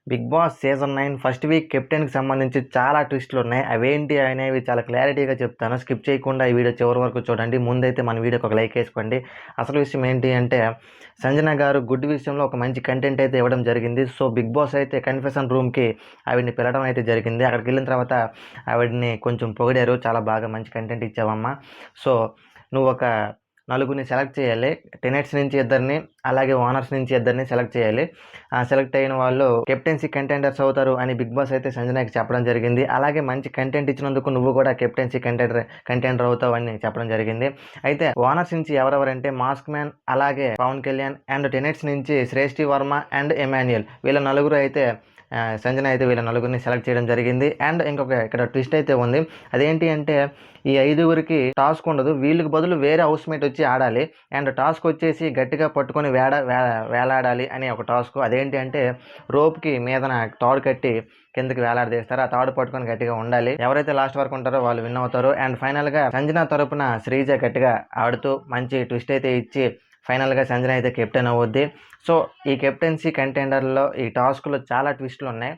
Big boss season 9 first week కెప్టెన్‌కి సంబంధించి చాలా ట్విస్టులున్నాయి. అవేంటి అనేవి చాలా క్లారిటీగా చెప్తాను. స్కిప్ చేయకుండా ఈ వీడియో చివరి వరకు చూడండి. ముందైతే మన వీడియోకి ఒక లైక్ ఏసుకోండి. అసలు విషయం ఏంటి అంటే, సంజన గారు గుడ్ విషయంలో ఒక మంచి కంటెంట్ అయితే ఇవ్వడం జరిగింది. సో, బిగ్ బాస్ అయితే కన్ఫెషన్ రూమ్‌కి ఆవిడని పిలవడం అయితే జరిగింది. అక్కడికెళ్ళిన తర్వాత ఆవిడని కొంచెం పొగిడారు. చాలా బాగా మంచి కంటెంట్ ఇచ్చావమ్మా. సో, నువ్వొక నలుగురిని సెలెక్ట్ చేయాలి. టెనెట్స్ నుంచి ఇద్దరిని, అలాగే ఓనర్స్ నుంచి ఇద్దరిని సెలెక్ట్ చేయాలి. సెలెక్ట్ అయిన వాళ్ళు కెప్టెన్సీ కంటెండర్స్ అవుతారు అని బిగ్ బాస్ అయితే సంజనకి చెప్పడం జరిగింది. అలాగే మంచి కంటెంట్ ఇచ్చినందుకు నువ్వు కూడా కెప్టెన్సీ కంటెండర్ అవుతావు అని చెప్పడం జరిగింది. అయితే ఓనర్స్ నుంచి ఎవరెవరంటే మాస్క్ మ్యాన్, అలాగే పవన్ కళ్యాణ్ అండ్ టెనెట్స్ నుంచి శ్రేష్ఠి వర్మ అండ్ ఎమాన్యుయల్, వీళ్ళ నలుగురు అయితే సంజన అయితే వీళ్ళ నలుగురిని సెలెక్ట్ చేయడం జరిగింది. అండ్ ఇంకొక ఇక్కడ ట్విస్ట్ అయితే ఉంది. అదేంటి అంటే, ఈ ఐదుగురికి టాస్క్ ఉండదు. వీళ్ళకి బదులు వేరే హౌస్మేట్ వచ్చి ఆడాలి. అండ్ టాస్క్ వచ్చేసి గట్టిగా పట్టుకొని వేలాడాలి అనే ఒక టాస్క్. అదేంటి అంటే, రోప్కి మీదన తాడు కట్టి కిందకి వేలాడదీస్తారు. ఆ తాడు పట్టుకొని గట్టిగా ఉండాలి. ఎవరైతే లాస్ట్ వరకు ఉంటారో వాళ్ళు విన్ అవుతారు. అండ్ ఫైనల్గా సంజన తరపున శ్రీజ గట్టిగా ఆడుతూ మంచి ట్విస్ట్ అయితే ఇచ్చి ఫైనల్గా సంజన అయితే కెప్టెన్ అవుద్ది. సో, ఈ కెప్టెన్సీ కంటెండర్లో ఈ టాస్క్లో చాలా ట్విస్టులు ఉన్నాయి.